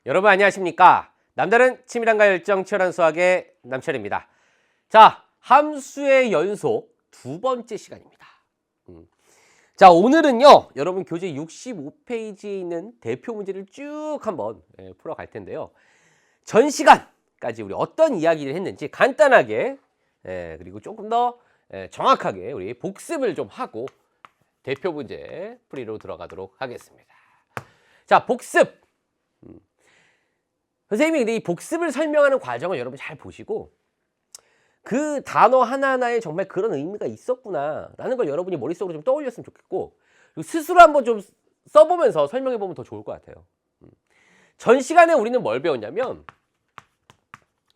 여러분 안녕하십니까? 남다른 치밀함과 열정 치열한 수학의 남철입니다. 자, 함수의 연속 두 번째 시간입니다. 자, 오늘은요, 여러분 교재 65페이지에 있는 대표 문제를 쭉 한번 풀어갈 텐데요. 전 시간까지 우리 어떤 이야기를 했는지 간단하게 그리고 조금 더 정확하게 우리 복습을 좀 하고 대표 문제 풀이로 들어가도록 하겠습니다. 자, 복습. 선생님이 근데 이 복습을 설명하는 과정을 여러분 잘 보시고 그 단어 하나하나에 정말 그런 의미가 있었구나 라는 걸 여러분이 머릿속으로 좀 떠올렸으면 좋겠고 그리고 스스로 한번 좀 써보면서 설명해보면 더 좋을 것 같아요. 전 시간에 우리는 뭘 배웠냐면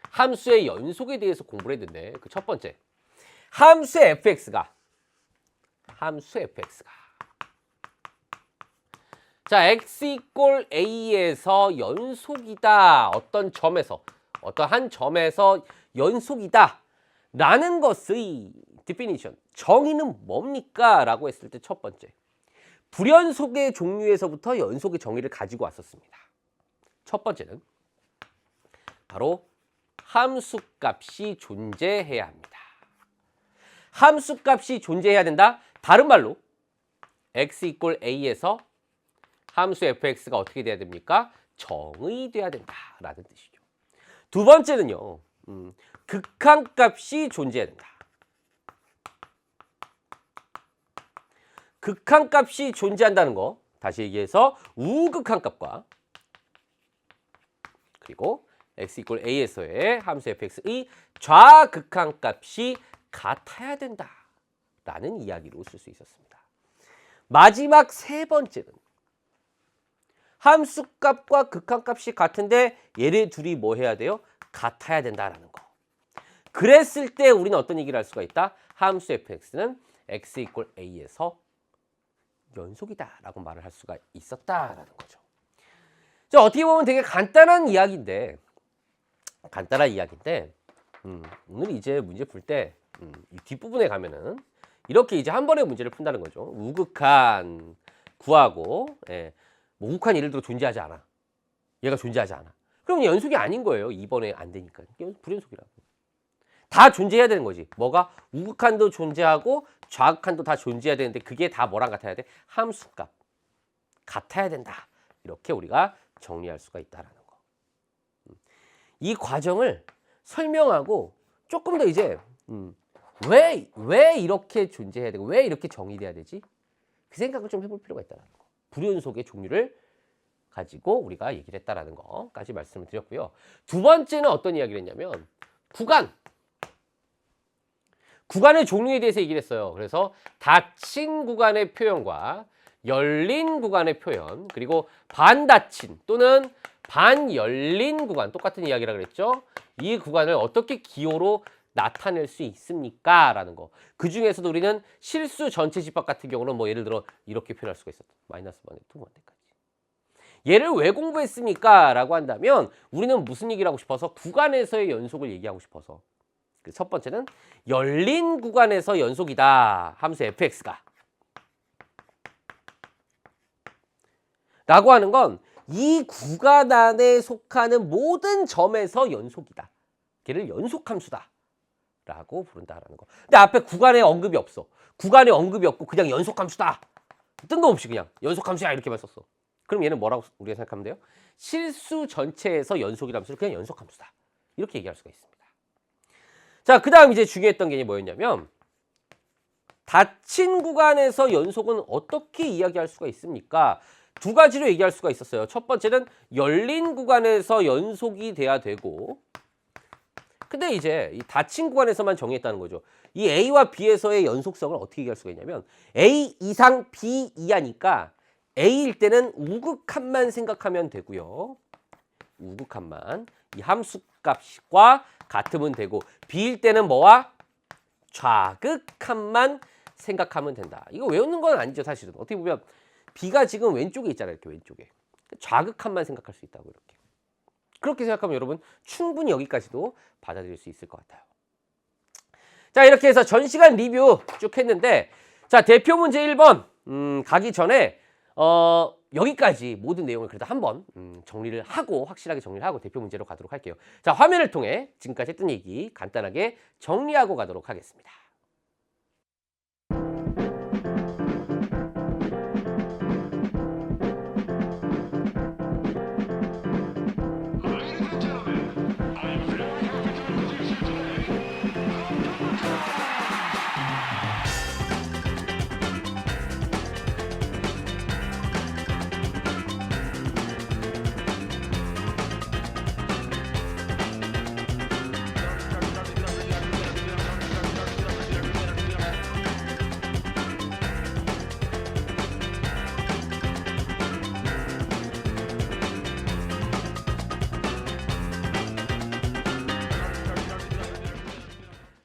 함수의 연속에 대해서 공부를 했는데 그 첫 번째 함수의 fx가 자, x 이꼴 a에서 연속이다. 어떤 한 점에서 연속이다. 라는 것의 definition, 정의는 뭡니까? 라고 했을 때 첫 번째. 불연속의 종류에서부터 연속의 정의를 가지고 왔었습니다. 첫 번째는 바로 함수값이 존재해야 합니다. 함수값이 존재해야 된다. 다른 말로 x 이꼴 a에서 함수 fx가 어떻게 돼야 됩니까? 정의돼야 된다라는 뜻이죠. 두 번째는요. 극한값이 존재해야 된다. 극한값이 존재한다는 거 다시 얘기해서 우극한값과 그리고 x 이꼴 a에서의 함수 fx의 좌극한값이 같아야 된다라는 이야기로 쓸 수 있었습니다. 마지막 세 번째는 함수값과 극한값이 같은데 얘네 둘이 뭐 해야 돼요? 같아야 된다라는 거. 그랬을 때 우리는 어떤 얘기를 할 수가 있다? 함수 fx는 x 이꼴 a에서 연속이다 라고 말을 할 수가 있었다라는 거죠. 자, 어떻게 보면 되게 간단한 이야기인데 오늘 이제 문제 풀 때 이 뒷부분에 가면은 이렇게 이제 한 번에 문제를 푼다는 거죠. 우극한 구하고 뭐 우극한 예를 들어 존재하지 않아. 얘가 존재하지 않아. 그럼 연속이 아닌 거예요. 2번에 안 되니까. 불연속이라고. 다 존재해야 되는 거지. 뭐가? 우극한도 존재하고 좌극한도 다 존재해야 되는데 그게 다 뭐랑 같아야 돼? 함수값. 같아야 된다. 이렇게 우리가 정리할 수가 있다라는 거. 이 과정을 설명하고 조금 더 이제 왜 이렇게 존재해야 되고 왜 이렇게 정의돼야 되지? 그 생각을 좀 해볼 필요가 있다는 거. 불연속의 종류를 가지고 우리가 얘기를 했다라는 거까지 말씀을 드렸고요. 두 번째는 어떤 이야기를 했냐면 구간의 종류에 대해서 얘기를 했어요. 그래서 닫힌 구간의 표현과 열린 구간의 표현 그리고 반닫힌 또는 반열린 구간 똑같은 이야기라 그랬죠. 이 구간을 어떻게 기호로 나타낼 수 있습니까? 라는 거. 그 중에서도 우리는 실수 전체 집합 같은 경우는 뭐 예를 들어 이렇게 표현할 수가 있었다. 마이너스 번에 두 번째까지. 얘를 왜 공부했습니까? 라고 한다면 우리는 무슨 얘기를 하고 싶어서 구간에서의 연속을 얘기하고 싶어서. 첫 번째는 열린 구간에서 연속이다. 함수 fx가. 라고 하는 건 이 구간 안에 속하는 모든 점에서 연속이다. 걔를 연속함수다. 라고 부른다라는 거. 근데 앞에 구간에 언급이 없어. 구간에 언급이 없고 그냥 연속함수다. 뜬금없이 그냥 연속함수야 이렇게만 썼어. 그럼 얘는 뭐라고 우리가 생각하면 돼요? 실수 전체에서 연속이라는 함수를 그냥 연속함수다. 이렇게 얘기할 수가 있습니다. 자, 그 다음 이제 중요했던 게 뭐였냐면 닫힌 구간에서 연속은 어떻게 이야기할 수가 있습니까? 두 가지로 얘기할 수가 있었어요. 첫 번째는 열린 구간에서 연속이 돼야 되고 근데 이제 이 닫힌 구간에서만 정의했다는 거죠. 이 A와 B에서의 연속성을 어떻게 얘기할 수가 있냐면 A 이상 B 이하니까 A일 때는 우극한만 생각하면 되고요. 우극한만 이 함수값과 같으면 되고 B일 때는 뭐와? 좌극한만 생각하면 된다. 이거 외우는 건 아니죠 사실은. 어떻게 보면 B가 지금 왼쪽에 있잖아요. 이렇게 왼쪽에. 좌극한만 생각할 수 있다고 이렇게. 그렇게 생각하면 여러분 충분히 여기까지도 받아들일 수 있을 것 같아요. 자, 이렇게 해서 전 시간 리뷰 쭉 했는데 자, 대표 문제 1번 가기 전에 여기까지 모든 내용을 그래도 한번 정리를 하고 확실하게 정리를 하고 대표 문제로 가도록 할게요. 자, 화면을 통해 지금까지 했던 얘기 간단하게 정리하고 가도록 하겠습니다.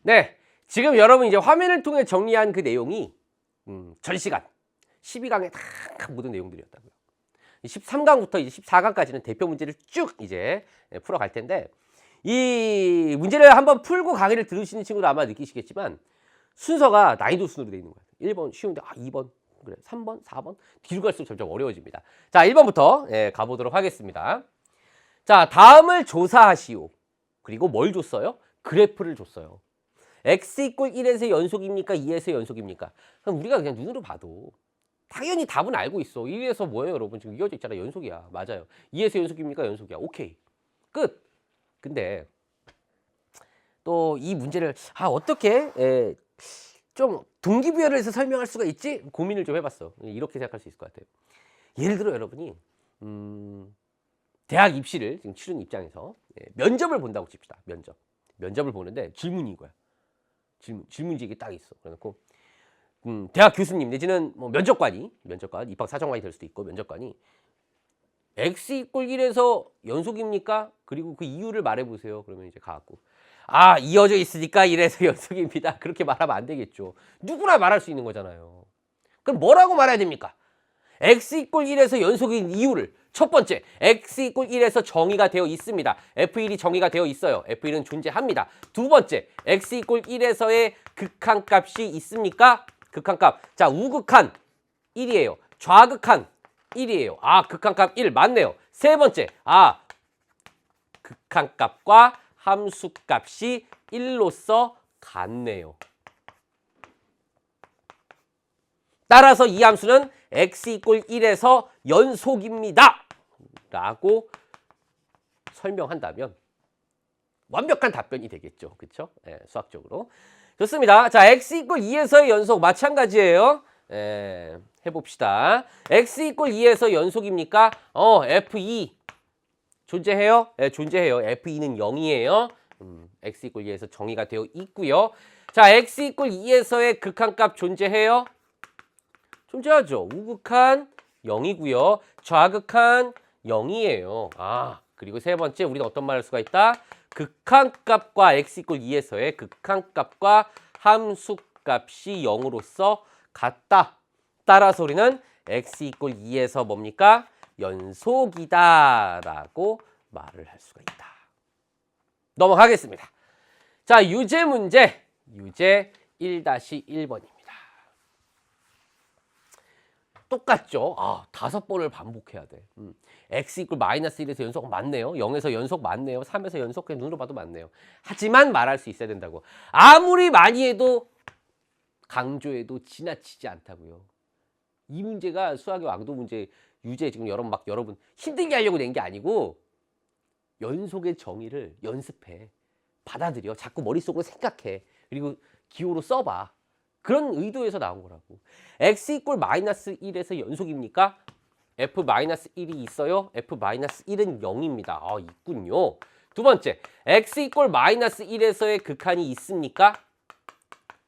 네, 지금 여러분 이제 화면을 통해 정리한 그 내용이 전 시간 12강의 다 모든 내용들이었다고요. 13강부터 이제 14강까지는 대표 문제를 쭉 이제 풀어갈 텐데 이 문제를 한번 풀고 강의를 들으시는 친구도 아마 느끼시겠지만 순서가 난이도 순으로 되어 있는 거예요. 1번 쉬운데 2번 그래 3번 4번 뒤로 갈수록 점점 어려워집니다. 자, 1번부터 가보도록 하겠습니다. 자, 다음을 조사하시오. 그리고 뭘 줬어요? 그래프를 줬어요. x 이꼴 1에서 연속입니까? 2에서 연속입니까? 그럼 우리가 그냥 눈으로 봐도 당연히 답은 알고 있어. 1에서 뭐예요, 여러분? 지금 이어져 있잖아. 연속이야. 맞아요. 2에서 연속입니까? 연속이야. 오케이. 끝. 근데 또 이 문제를 어떻게 좀 동기부여를 해서 설명할 수가 있지? 고민을 좀 해봤어. 이렇게 생각할 수 있을 것 같아요. 예를 들어 여러분이 대학 입시를 지금 치르는 입장에서 면접을 본다고 칩시다. 면접을 보는데 질문이 이거야. 질문지 이게 딱 있어. 그래놓고 대학 교수님 내지는 뭐 면접관 입학 사정관이 될 수도 있고 면접관이 x 이꼴 1에서 연속입니까? 그리고 그 이유를 말해보세요. 그러면 이제 가갖고 이어져 있으니까 1에서 연속입니다. 그렇게 말하면 안 되겠죠. 누구나 말할 수 있는 거잖아요. 그럼 뭐라고 말해야 됩니까? x 이꼴 1에서 연속인 이유를 첫 번째, x 이꼴 1에서 정의가 되어 있습니다. f1이 정의가 되어 있어요. f1은 존재합니다. 두 번째, x 이꼴 1에서의 극한값이 있습니까? 극한값. 자, 우극한 1이에요. 좌극한 1이에요. 극한값 1 맞네요. 세 번째, 극한값과 함수값이 1로서 같네요. 따라서 이 함수는 x 이꼴 1에서 연속입니다. 라고 설명한다면 완벽한 답변이 되겠죠. 그렇죠? 수학적으로. 좋습니다. 자, x 이꼴 2에서의 연속 마찬가지예요. 해봅시다. x 이꼴 2에서 연속입니까? f2 존재해요? 존재해요. f2는 0이에요. x 이꼴 2에서 정의가 되어 있고요. 자, x 이꼴 2에서의 극한값 존재해요? 존재하죠. 우극한 0이고요. 좌극한 0이에요. 그리고 세 번째 우리는 어떤 말 할 수가 있다? 극한값과 x 이꼴 2에서의 극한값과 함수값이 0으로서 같다. 따라서 우리는 x 이꼴 2에서 뭡니까? 연속이다 라고 말을 할 수가 있다. 넘어가겠습니다. 자, 유제 문제. 유제 1-1번입니다. 똑같죠? 5번을 반복해야 돼. x 이꼴 마이너스 1에서 연속 맞네요. 0에서 연속 맞네요. 3에서 연속 그냥 눈으로 봐도 맞네요. 하지만 말할 수 있어야 된다고. 아무리 많이 해도 강조해도 지나치지 않다고요. 이 문제가 수학의 왕도 문제 유제 지금 여러분 힘들게 하려고 낸 게 아니고 연속의 정의를 연습해. 받아들여. 자꾸 머릿속으로 생각해. 그리고 기호로 써봐. 그런 의도에서 나온 거라고. x 이꼴 마이너스 1에서 연속입니까? f 마이너스 1이 있어요? f 마이너스 1은 0입니다. 있군요. 두 번째, x 이꼴 마이너스 1에서의 극한이 있습니까?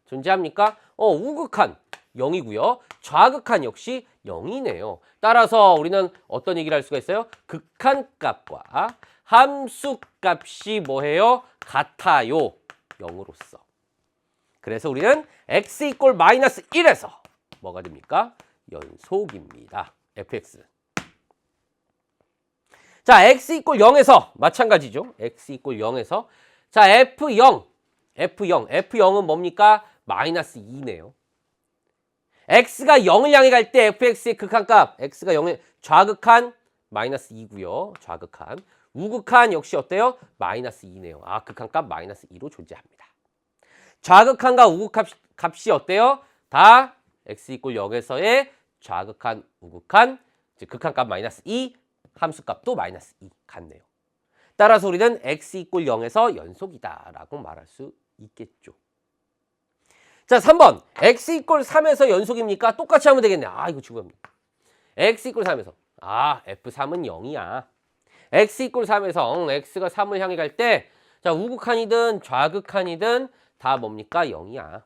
존재합니까? 우극한 0이고요. 좌극한 역시 0이네요. 따라서 우리는 어떤 얘기를 할 수가 있어요? 극한값과 함수값이 뭐해요? 같아요. 0으로서. 그래서 우리는 x 이꼴 마이너스 1에서 뭐가 됩니까? 연속입니다. fx. 자, x 이꼴 0에서 마찬가지죠. x 이꼴 0에서 자, f0. F0은 뭡니까? 마이너스 2네요. x가 0을 향해 갈 때 fx의 극한값 x가 0의 좌극한 마이너스 2고요. 좌극한. 우극한 역시 어때요? 마이너스 2네요. 아, 극한값 마이너스 2로 존재합니다. 좌극한과 우극값이 어때요? 다 x 이꼴 0에서의 좌극한, 우극한, 즉 극한값 마이너스 2, 함수값도 마이너스 2 같네요. 따라서 우리는 x 이꼴 0에서 연속이다라고 말할 수 있겠죠. 자, 3번. x 이꼴 3에서 연속입니까? 똑같이 하면 되겠네. 아, 이거 죽어갑니다. x 이꼴 3에서. 아, f3은 0이야. x 이꼴 3에서 x가 3을 향해 갈 때, 자, 우극한이든 좌극한이든 다 뭡니까? 0이야.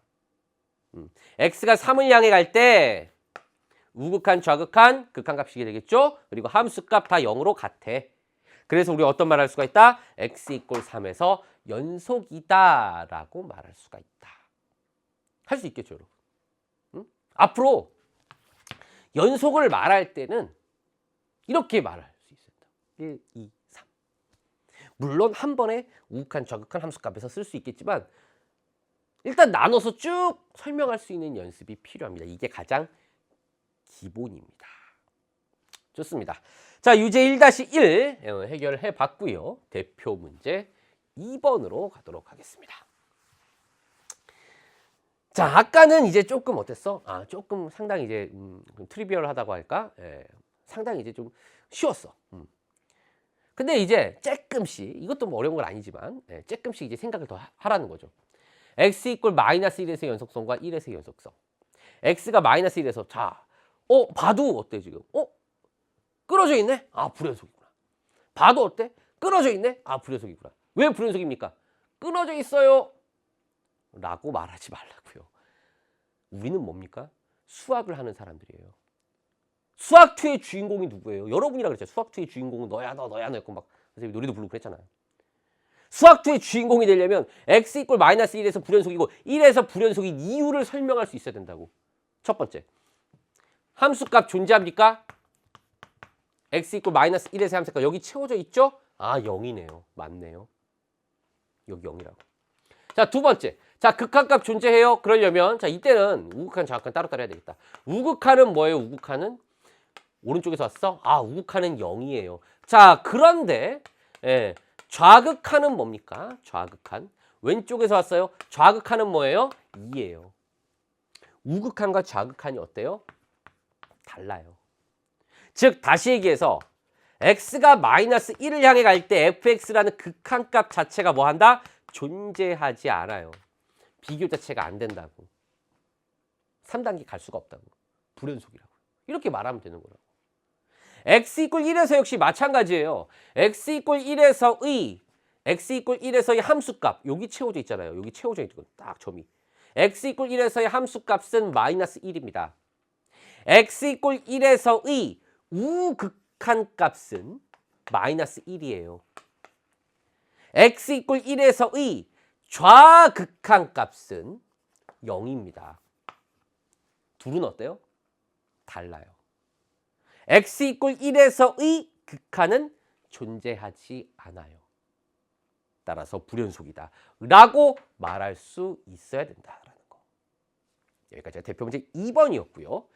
x가 3을 향해 갈 때 우극한, 좌극한, 극한값이 되겠죠? 그리고 함수값 다 0으로 같아. 그래서 우리 어떤 말 할 수가 있다? x 이꼴 3에서 연속이다 라고 말할 수가 있다. 할 수 있겠죠, 여러분. 앞으로 연속을 말할 때는 이렇게 말할 수 있습니다. 1, 2, 3. 물론 한 번에 우극한, 좌극한 함수값에서 쓸 수 있겠지만 일단 나눠서 쭉 설명할 수 있는 연습이 필요합니다. 이게 가장 기본입니다. 좋습니다. 자, 유제 1-1 해결해 봤고요. 대표 문제 2번으로 가도록 하겠습니다. 자, 아까는 이제 조금 어땠어? 아, 조금 상당히 이제 트리비얼하다고 할까? 예, 상당히 이제 좀 쉬웠어. 근데 이제 조금씩, 이것도 뭐 어려운 건 아니지만 조금씩 이제 생각을 더 하라는 거죠. x 이꼴 마이너스 1에서 연속성과 1에서 연속성. x가 마이너스 1에서 자, 봐도 어때 지금? 끊어져 있네? 아, 불연속이구나. 봐도 어때? 끊어져 있네? 아, 불연속이구나. 왜 불연속입니까? 끊어져 있어요 라고 말하지 말라고요. 우리는 뭡니까? 수학을 하는 사람들이에요. 수학2의 주인공이 누구예요? 여러분이라 그랬죠. 수학2의 주인공은 너야 너, 너야 너였고 막 선생님 노래도 부르고 그랬잖아요. 수학2의 주인공이 되려면 x 이꼴 마이너스 1에서 불연속이고 1에서 불연속인 이유를 설명할 수 있어야 된다고. 첫 번째, 함수값 존재합니까? x 이꼴 마이너스 1에서 함수값 여기 채워져 있죠? 아, 0이네요. 맞네요. 여기 0이라고. 자, 두 번째. 자, 극한값 존재해요? 그러려면 자, 이때는 우극한, 좌극한 따로따로 해야 되겠다. 우극한은 뭐예요? 우극한은? 오른쪽에서 왔어? 아, 우극한은 0이에요. 자, 그런데 좌극한은 뭡니까? 좌극한. 왼쪽에서 왔어요? 좌극한은 뭐예요? 2예요. 우극한과 좌극한이 어때요? 달라요. 즉, 다시 얘기해서 x가 마이너스 1을 향해 갈 때 fx라는 극한값 자체가 뭐 한다? 존재하지 않아요. 비교 자체가 안 된다고. 3단계 갈 수가 없다고. 불연속이라고. 이렇게 말하면 되는 거라고. x 이꼴 1에서 역시 마찬가지예요. x 이꼴 1에서의 함수값 여기 채워져 있잖아요. 여기 채워져 있는 거 딱 점이. x 이꼴 1에서의 함수값은 마이너스 1입니다. x 이꼴 1에서의 우극한값은 마이너스 1이에요. x 이꼴 1에서의 좌극한값은 0입니다. 둘은 어때요? 달라요. x 이꼴 1에서의 극한은 존재하지 않아요. 따라서 불연속이다 라고 말할 수 있어야 된다라는 거. 여기까지가 대표 문제 2번이었고요.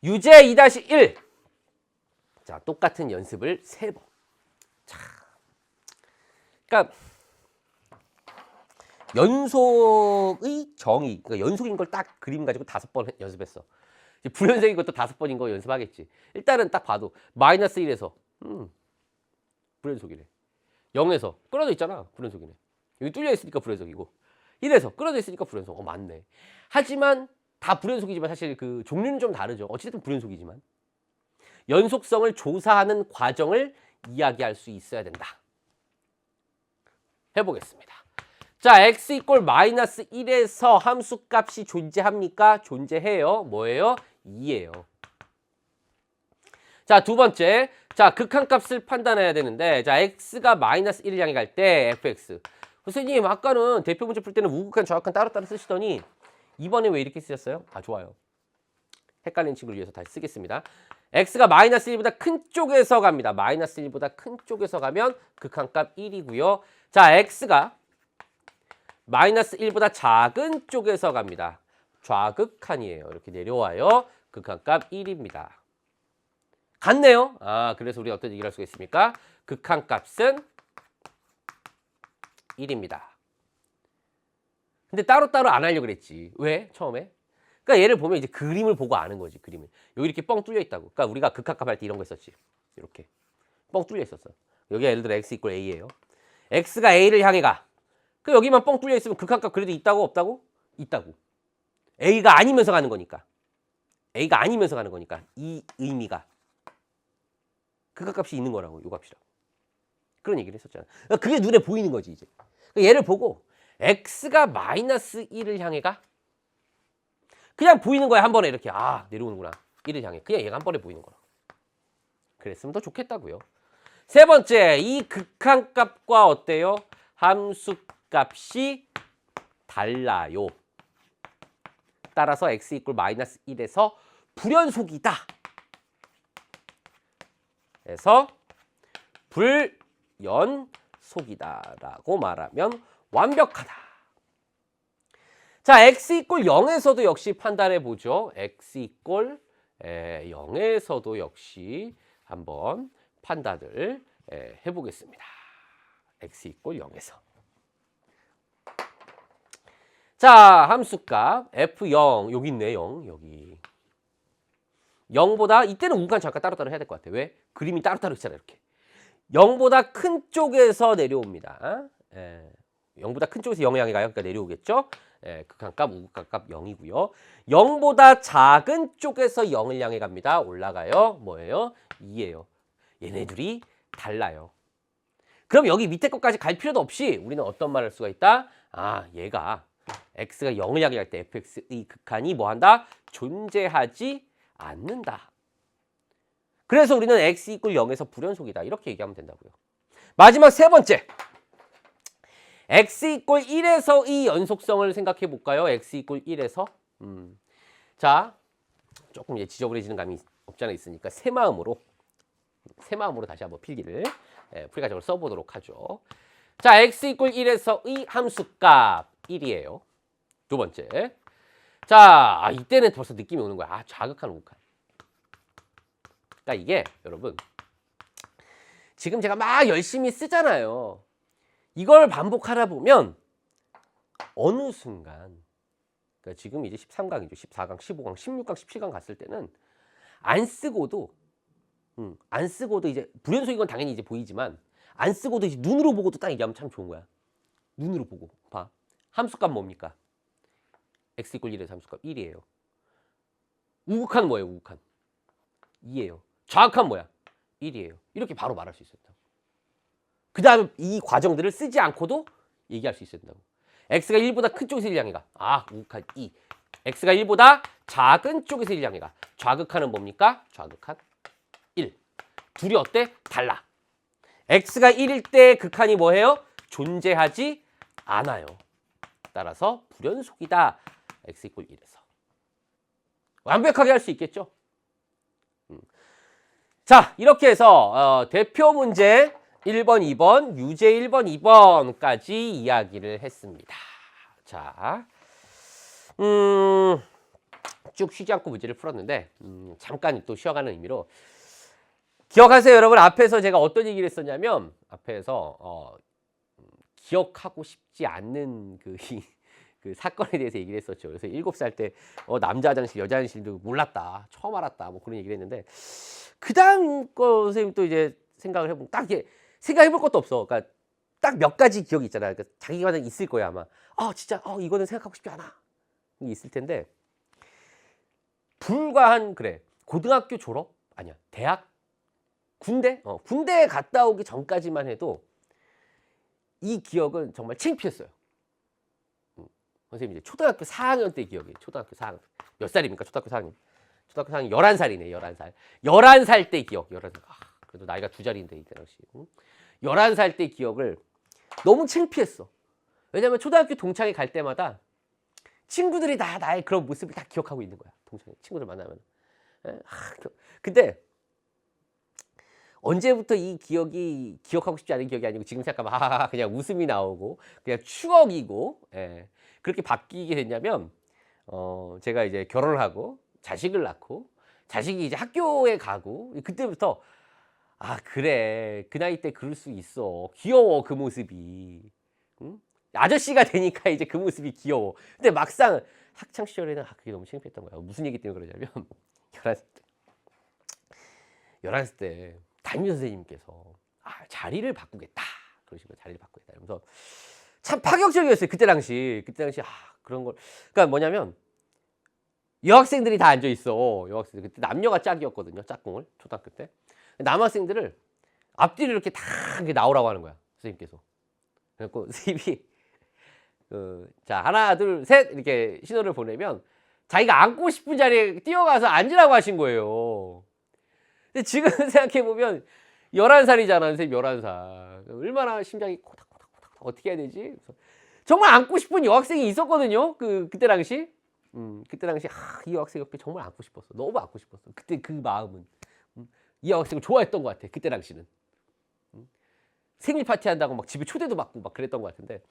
유제 2-1. 자, 똑같은 연습을 3번. 자, 그러니까 연속의 정의, 그러니까 연속인 걸 딱 그림 가지고 5번 연습했어. 불연속인 것도 5번인 거 연습하겠지. 일단은 딱 봐도 마이너스 1에서 불연속이네. 0에서 끊어져 있잖아. 불연속이네. 여기 뚫려 있으니까 불연속이고 1에서 끊어져 있으니까 불연속. 맞네. 하지만 다 불연속이지만 사실 그 종류는 좀 다르죠. 어쨌든 불연속이지만 연속성을 조사하는 과정을 이야기할 수 있어야 된다. 해보겠습니다. 자, x 이꼴 마이너스 1에서 함수값이 존재합니까? 존재해요. 뭐예요? 2예요. 자, 두 번째. 자, 극한값을 판단해야 되는데, 자, x가 마이너스 1을 향해 갈 때 fx. 선생님, 아까는 대표 문제 풀 때는 우극한, 좌극한 따로따로 쓰시더니 이번에 왜 이렇게 쓰셨어요? 아, 좋아요. 헷갈리는 친구를 위해서 다시 쓰겠습니다. x가 마이너스 1보다 큰 쪽에서 갑니다. 마이너스 1보다 큰 쪽에서 가면 극한값 1이고요. 자, x가 마이너스 1보다 작은 쪽에서 갑니다. 좌극한이에요. 이렇게 내려와요. 극한값 1입니다. 같네요. 그래서 우리 어떤 얘기를 할 수가 있습니까? 극한값은 1입니다. 근데 따로따로 안 하려고 그랬지. 왜? 처음에? 그러니까 얘를 보면 이제 그림을 보고 아는 거지, 그림을. 여기 이렇게 뻥 뚫려 있다고. 그러니까 우리가 극한값 할 때 이런 거 했었지. 이렇게. 뻥 뚫려 있었어. 여기가 예를 들어 x = a예요. x가 a를 향해 가. 그 여기만 뻥 뚫려 있으면 극한값 그래도 있다고 없다고? 있다고. a가 아니면서 가는 거니까. a가 아니면서 가는 거니까 이 의미가 극한값이 있는 거라고, 요 값이라고. 그런 얘기를 했었잖아. 그러니까 그게 눈에 보이는 거지, 이제. 그러니까 얘를 보고 x가 -1을 향해 가? 그냥 보이는 거야, 한 번에 이렇게. 내려오는구나. 1을 향해. 그냥 얘가 한 번에 보이는 거라고. 그랬으면 더 좋겠다고요. 세 번째, 이 극한값과 어때요? 함수값이 달라요. 따라서 x = -1에서 불연속이다. 그래서 불연속이다라고 말하면 완벽하다. 자, x = 0에서도 역시 판단해 보죠. x = 0에서도 역시 한번 판단을 해보겠습니다. x = 0에서. 자, 함수값 f0 여기 있네. 0 여기. 0보다 이때는 우극한 잠깐 따로따로 해야 될 것 같아. 왜? 그림이 따로따로 있잖아, 이렇게. 0보다 큰 쪽에서 내려옵니다. 0보다 큰 쪽에서 0을 향해 가요. 그러니까 내려오겠죠. 극한값, 우극한값 0이고요. 0보다 작은 쪽에서 0을 향해 갑니다. 올라가요. 뭐예요? 2예요. 얘네들이 달라요. 그럼 여기 밑에 것까지 갈 필요도 없이 우리는 어떤 말을 할 수가 있다? 얘가 x가 0을 향해 갈 때 fx의 극한이 뭐한다? 존재하지 않는다. 그래서 우리는 x = 0에서 불연속이다. 이렇게 얘기하면 된다고요. 마지막 세 번째. x = 1에서 이 연속성을 생각해 볼까요? x = 1에서. 자, 조금 이제 지저분해지는 감이 없잖아 있으니까 새 마음으로 다시 한번 필기를 풀이과정을 써보도록 하죠. 자, x = 1에서 이 함수값 1이에요. 두 번째. 자, 이때는 벌써 느낌이 오는 거야. 좌극한, 우극한. 그러니까 이게 여러분 지금 제가 막 열심히 쓰잖아요. 이걸 반복하다 보면 어느 순간, 그러니까 지금 이제 13강이죠. 14강, 15강, 16강, 17강 갔을 때는 안 쓰고도 이제 불연속인 건 당연히 이제 보이지만 안 쓰고도 이제 눈으로 보고도 딱 얘기하면 참 좋은 거야. 눈으로 보고 봐. 함수값 뭡니까? x = 1에서 함수값 1이에요. 우극한 뭐예요? 우극한 2예요. 좌극한 뭐야? 1이에요. 이렇게 바로 말할 수 있었다. 그 다음 이 과정들을 쓰지 않고도 얘기할 수 있어야 된다고. x가 1보다 큰 쪽에서 1 향해 가. 우극한 2. x가 1보다 작은 쪽에서 1 향해 가. 좌극한은 뭡니까? 좌극한 1. 둘이 어때? 달라. x가 1일 때 극한이 뭐예요? 존재하지 않아요. 따라서 불연속이다. x = 1에서. 완벽하게 할 수 있겠죠? 자, 이렇게 해서 대표 문제 1번, 2번, 유제 1번, 2번까지 이야기를 했습니다. 자, 쭉 쉬지 않고 문제를 풀었는데 잠깐 또 쉬어가는 의미로 기억하세요, 여러분. 앞에서 제가 어떤 얘기를 했었냐면 앞에서 기억하고 싶지 않는 그 사건에 대해서 얘기를 했었죠. 그래서 7살 때 남자 화장실, 여자 화장실도 몰랐다, 처음 알았다, 뭐 그런 얘기를 했는데 그 다음 거 선생님 또 이제 생각을 해보면 딱 이게 생각해볼 것도 없어. 그러니까 딱 몇 가지 기억이 있잖아요. 그러니까 자기가 있을 거야 아마. 진짜 이거는 생각하고 싶지 않아. 이게 있을 텐데 불과 한 고등학교 졸업 아니야 대학 군대 군대 갔다 오기 전까지만 해도 이 기억은 정말 창피했어요. 선생님 이제 초등학교 4학년 때 기억이에요. 초등학교 4학년 몇 살입니까? 초등학교 4학년. 초등학교 4학년 11살이네. 11살. 11살 때 기억. 11살. 그래도 나이가 두 자리인데 이때 당시. 11살 때 기억을 너무 창피했어. 왜냐면 초등학교 동창회 갈 때마다 친구들이 다 나의 그런 모습을 다 기억하고 있는 거야. 동창회 친구들 만나면. 근데 언제부터 이 기억이 기억하고 싶지 않은 기억이 아니고 지금 생각하면 그냥 웃음이 나오고 그냥 추억이고 그렇게 바뀌게 됐냐면 제가 이제 결혼을 하고 자식을 낳고 자식이 이제 학교에 가고 그때부터 아 그래 그 나이 때 그럴 수 있어 귀여워 그 모습이 응? 아저씨가 되니까 이제 그 모습이 귀여워. 근데 막상 학창 시절에는 그게 너무 창피했던 거야. 무슨 얘기 때문에 그러냐면 11살 때 담임 선생님께서 자리를 바꾸겠다 그러시고 자리를 바꾸겠다 이러면서 참 파격적이었어요. 그때 당시 그런 걸 그러니까 뭐냐면 여학생들이 다 앉아 있어. 여학생들 그때 남녀가 짝이었거든요. 짝꿍을 초등학교 때 남학생들을 앞뒤로 이렇게 다 이렇게 나오라고 하는 거야 선생님께서. 그래갖고 선생님이 자 하나 둘 셋 이렇게 신호를 보내면 자기가 앉고 싶은 자리에 뛰어가서 앉으라고 하신 거예요. 근데 지금 생각해보면 11살이잖아 선생님 11살 얼마나 심장이 코닥코닥코닥 어떻게 해야 되지? 그래서 정말 앉고 싶은 여학생이 있었거든요. 그때 당시 그때 당시 이 여학생 옆에 정말 앉고 싶었어. 너무 앉고 싶었어. 그때 그 마음은 이 여학생을 좋아했던 것 같아. 그때 당시는 생일 파티 한다고 막 집에 초대도 받고 막 그랬던 것 같은데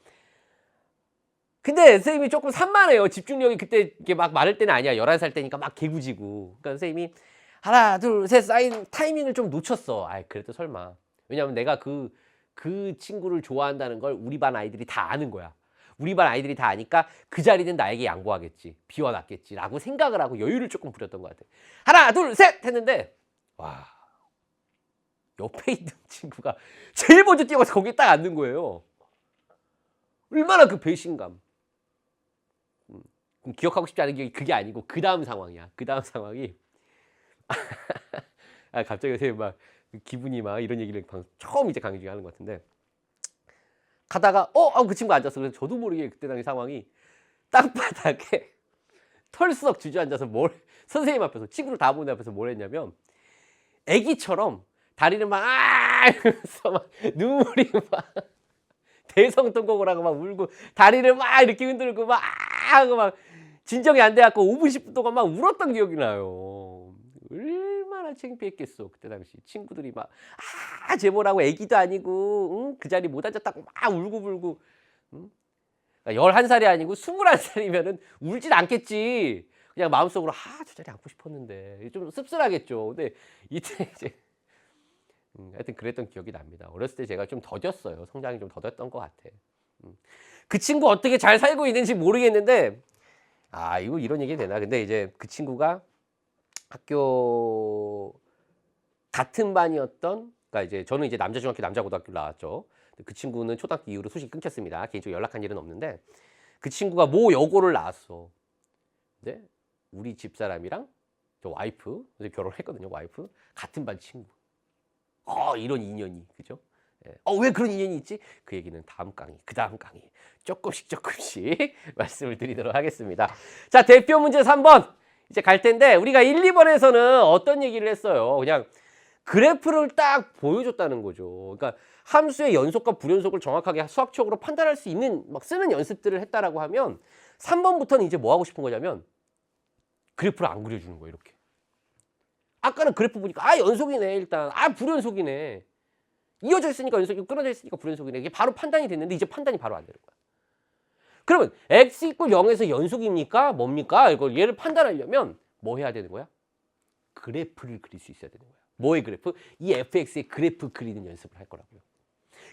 근데 선생님이 조금 산만해요. 집중력이 그때 이렇게 막 많을 때는 아니야. 11살 때니까 막 개구지고. 그러니까 선생님이 하나, 둘, 셋 사인 타이밍을 좀 놓쳤어. 그래도 설마. 왜냐면 내가 그 친구를 좋아한다는 걸 우리 반 아이들이 다 아는 거야. 우리 반 아이들이 다 아니까 그 자리는 나에게 양보하겠지. 비워놨겠지. 라고 생각을 하고 여유를 조금 부렸던 것 같아. 하나, 둘, 셋! 했는데, 와. 옆에 있는 친구가 제일 먼저 뛰어가서 거기에 딱 앉는 거예요. 얼마나 그 배신감. 기억하고 싶지 않은 게 그게 아니고 그 다음 상황이야. 그 다음 상황이 갑자기 요새 막 기분이 막 이런 얘기를 처음 이제 강의 중에 하는 것 같은데 가다가 그 친구 앉았어. 그래서 저도 모르게 그때 당시 상황이 땅바닥에 털썩 주저앉아서 선생님 앞에서 친구를 다 보는 앞에서 뭘 했냐면 애기처럼 다리를 막 이러면서 막 눈물이 막 대성통곡을 하고 막 울고 다리를 막 이렇게 흔들고 막 하고 막 진정이 안 돼갖고 5분 10분 동안 막 울었던 기억이 나요. 얼마나 창피했겠어 그때 당시 친구들이 막 제보라고 애기도 아니고 그 자리 못 앉았다고 막 울고불고 11살이 아니고 21살이면은 울진 않겠지. 그냥 마음속으로 저 자리 앉고 싶었는데 좀 씁쓸하겠죠. 근데 이때 이제 하여튼 그랬던 기억이 납니다. 어렸을 때 제가 좀 더뎠어요. 성장이 좀 더뎠던 것 같아. 그 친구 어떻게 잘 살고 있는지 모르겠는데 이거 이런 얘기 되나? 근데 이제 그 친구가 학교 같은 반이었던 그러니까 이제 저는 이제 남자 중학교 남자 고등학교 나왔죠. 그 친구는 초등학교 이후로 소식이 끊겼습니다. 개인적으로 연락한 일은 없는데 그 친구가 모 여고를 나왔어. 근데 우리 집사람이랑 저 와이프 결혼했거든요. 와이프 같은 반 친구. 이런 인연이 그죠? 왜 그런 인연이 있지? 그 얘기는 다음 강의, 그 다음 강의 조금씩 말씀을 드리도록 하겠습니다. 자, 대표 문제 3번 이제 갈 텐데 우리가 1, 2번에서는 어떤 얘기를 했어요? 그냥 그래프를 딱 보여줬다는 거죠. 그러니까 함수의 연속과 불연속을 정확하게 수학적으로 판단할 수 있는 막 쓰는 연습들을 했다라고 하면 3번부터는 이제 뭐 하고 싶은 거냐면 그래프를 안 그려주는 거예요. 이렇게. 아까는 그래프 보니까 연속이네 일단 불연속이네 이어져 있으니까 연속이고 끊어져 있으니까 불연속이네 이게 바로 판단이 됐는데 이제 판단이 바로 안 되는 거야. 그러면 x = 0에서 연속입니까? 뭡니까? 이걸 얘를 판단하려면 뭐 해야 되는 거야? 그래프를 그릴 수 있어야 되는 거야. 뭐의 그래프? 이 fx의 그래프 그리는 연습을 할 거라고요.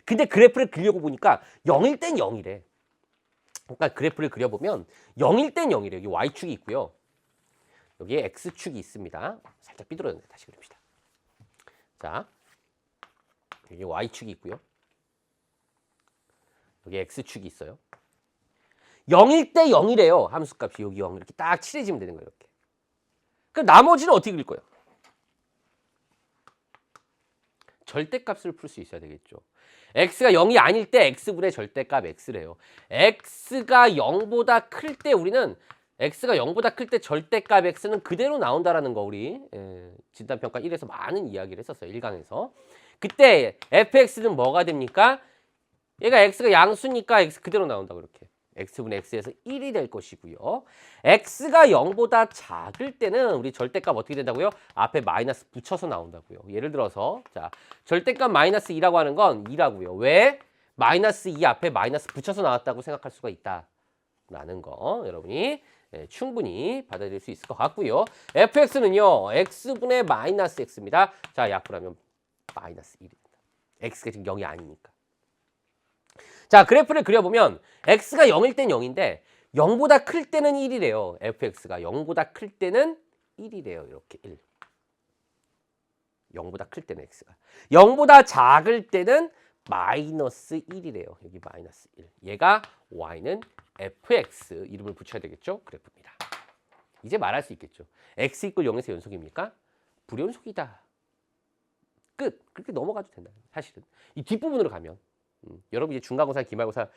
근데 그래프를 그리려고 보니까 0일 땐 0이래. 그러니까 그래프를 그려보면 0일 땐 0이래. 여기 y축이 있고요. 여기에 x축이 있습니다. 살짝 삐뚤어졌네. 다시 그립시다. 자, 여기 y축이 있고요. 여기 x축이 있어요. 0일 때 0이래요. 함수값이 여기 0 이렇게 딱 칠해지면 되는 거예요. 이렇게. 그럼 나머지는 어떻게 그릴 거예요? 절대값을 풀 수 있어야 되겠죠. x가 0이 아닐 때 x분의 절대값 x래요. x가 0보다 클 때 우리는 x가 0보다 클 때 절대값 x는 그대로 나온다라는 거 우리 진단평가 1에서 많은 이야기를 했었어요. 1강에서. 그때 fx는 뭐가 됩니까? 얘가 x가 양수니까 x 그대로 나온다고 이렇게. x분의 x에서 1이 될 것이고요. x가 0보다 작을 때는 우리 절대값 어떻게 된다고요? 앞에 마이너스 붙여서 나온다고요. 예를 들어서 자 절대값 마이너스 2라고 하는 건 2라고요. 왜? 마이너스 2 앞에 마이너스 붙여서 나왔다고 생각할 수가 있다라는 거 여러분이 예, 충분히 받아들일 수 있을 것 같고요. fx는요. x분의 마이너스 x입니다. 자, 약분하면 마이너스 1입니다. x가 지금 0이 아니니까. 자, 그래프를 그려보면 x가 0일 땐 0인데 0보다 클 때는 1이래요. fx가 0보다 클 때는 1이래요. 이렇게 1. 0보다 클 때는 x가. 0보다 작을 때는 마이너스 1이래요. 여기 마이너스 1. 얘가 y는 fx 이름을 붙여야 되겠죠? 그래프입니다. 이제 말할 수 있겠죠. x 이퀄 0에서 연속입니까? 불연속이다. 끝. 그렇게 넘어가도 된다. 사실은. 이 뒷부분으로 가면 여러분 이제 중간고사, 기말고사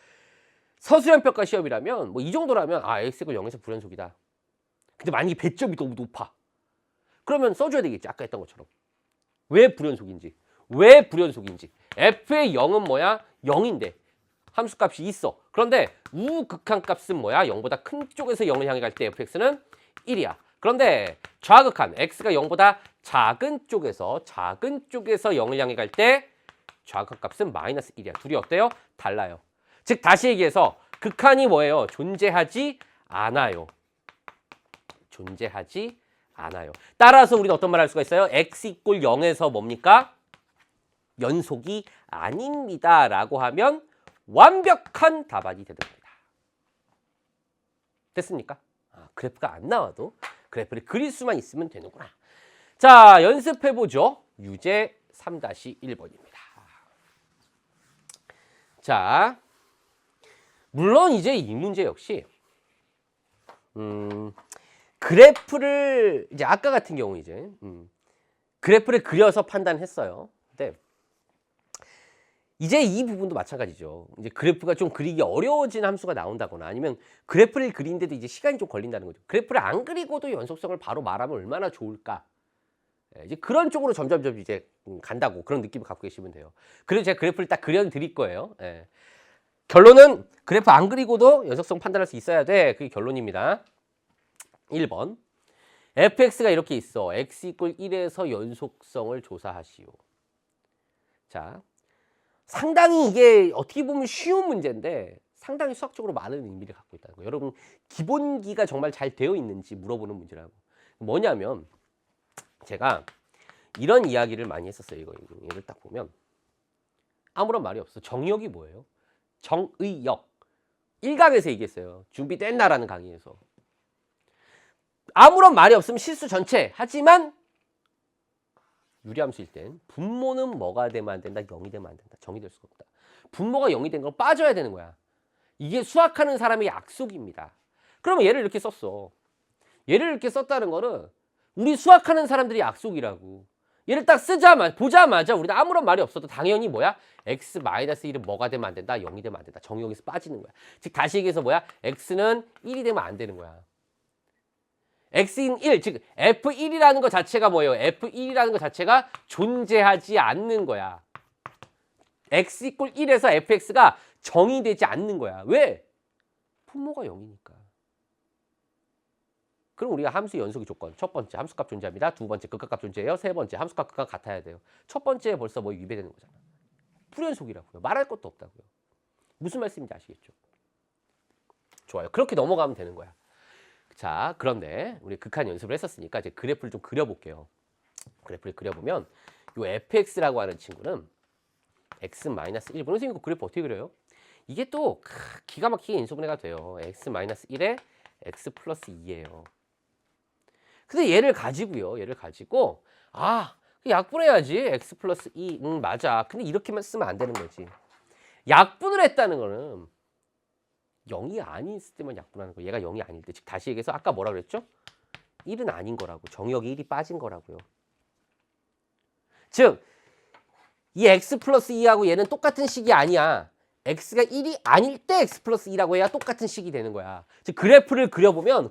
서술형평가 시험이라면 뭐 이 정도라면 아 x 이퀄 0에서 불연속이다. 근데 만약에 배점이 너무 높아. 그러면 써줘야 되겠지. 아까 했던 것처럼. 왜 불연속인지. 왜 불연속인지. f의 0은 뭐야? 0인데. 함수값이 있어. 그런데 우극한값은 뭐야? 0보다 큰 쪽에서 0을 향해 갈 때 fx는 1이야. 그런데 좌극한 x가 0보다 작은 쪽에서 0을 향해 갈 때 좌극한값은 마이너스 1이야. 둘이 어때요? 달라요. 즉 다시 얘기해서 극한이 뭐예요? 존재하지 않아요. 존재하지 않아요. 따라서 우리는 어떤 말 할 수가 있어요? x 이꼴 0에서 뭡니까? 연속이 아닙니다. 라고 하면 완벽한 답안이 되는 겁니다. 됐습니까? 그래프가 안 나와도 그래프를 그릴 수만 있으면 되는구나. 자, 연습해보죠. 유제 3-1번입니다. 자, 물론 이제 이 문제 역시 그래프를 이제 아까 같은 경우 이제 그래프를 그려서 판단했어요. 근데 이제 이 부분도 마찬가지죠. 이제 그래프가 좀 그리기 어려워진 함수가 나온다거나 아니면 그래프를 그리는데도 이제 시간이 좀 걸린다는 거죠. 그래프를 안 그리고도 연속성을 바로 말하면 얼마나 좋을까? 이제 그런 쪽으로 점점 이제 간다고 그런 느낌을 갖고 계시면 돼요. 그래서 제가 그래프를 딱 그려드릴 거예요. 예. 결론은 그래프 안 그리고도 연속성 판단할 수 있어야 돼. 그게 결론입니다. 1번. fx가 이렇게 있어. x 이꼴 1에서 연속성을 조사하시오. 자, 상당히 이게 어떻게 보면 쉬운 문제인데 상당히 수학적으로 많은 의미를 갖고 있다는 거예요. 여러분 기본기가 정말 잘 되어 있는지 물어보는 문제라고. 뭐냐면 제가 이런 이야기를 많이 했었어요. 이거 얘를 딱 보면 아무런 말이 없어. 정의역이 뭐예요? 정의역. 1강에서 얘기했어요. 준비됐나라는 강의에서. 아무런 말이 없으면 실수 전체. 하지만 유리함수일 땐 분모는 뭐가 되면 안 된다? 0이 되면 안 된다. 정의 될 수가 없다. 분모가 0이 된 건 빠져야 되는 거야. 이게 수학하는 사람의 약속입니다. 그러면 얘를 이렇게 썼어. 얘를 이렇게 썼다는 거는 우리 수학하는 사람들이 약속이라고. 얘를 딱 보자마자 우리는 아무런 말이 없어도 당연히 뭐야? x-1은 뭐가 되면 안 된다? 0이 되면 안 된다. 정의 여기서 빠지는 거야. 즉 다시 얘기해서 뭐야? x는 1이 되면 안 되는 거야. x인 1, 즉 f1이라는 것 자체가 뭐예요? f1이라는 것 자체가 존재하지 않는 거야. x 이꼴 1에서 fx가 정의되지 않는 거야. 왜? 분모가 0이니까. 그럼 우리가 함수 연속의 조건. 첫 번째, 함수값 존재합니다. 두 번째, 극값 존재해요. 세 번째, 함수값 극값 같아야 돼요. 첫 번째에 벌써 뭐 위배되는 거잖아. 불연속이라고요. 말할 것도 없다고요. 무슨 말씀인지 아시겠죠? 좋아요. 그렇게 넘어가면 되는 거야. 자, 그런데 우리 극한 연습을 했었으니까 이제 그래프를 좀 그려볼게요. 그래프를 그려보면 이 fx라고 하는 친구는 x-1. 선생님 그 그래프 어떻게 그려요? 이게 또 기가 막히게 인수분해가 돼요. x-1에 x 플러스 2예요. 근데 얘를 가지고요. 얘를 가지고 약분해야지. x 플러스 2. 맞아. 근데 이렇게만 쓰면 안 되는 거지. 약분을 했다는 거는 0이 아닐 때만 약분하는 거예요. 얘가 0이 아닐 때. 즉 다시 얘기해서 아까 뭐라 그랬죠? 1은 아닌 거라고. 정의역이 1이 빠진 거라고요. 즉 이 x 플러스 2하고 얘는 똑같은 식이 아니야. x가 1이 아닐 때 x 플러스 2라고 해야 똑같은 식이 되는 거야. 즉 그래프를 그려보면